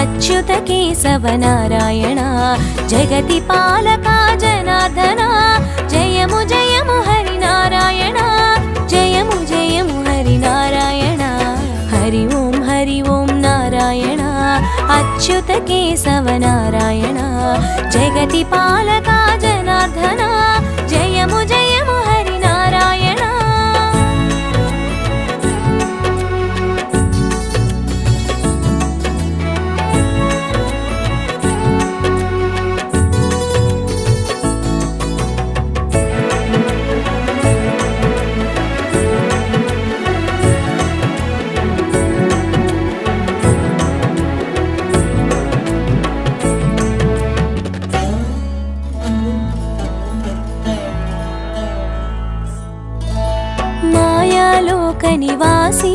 अच्युत केशव नारायण जगति पालका जनार्दन जयमु जयमु हरि नारायण जयमु जयमु हरि नारायण हरि ओं नारायण अच्युत केशव नारायण जगति पालका जनार्दन जयमु जयमु हरि नारायण मायालोक निवासी।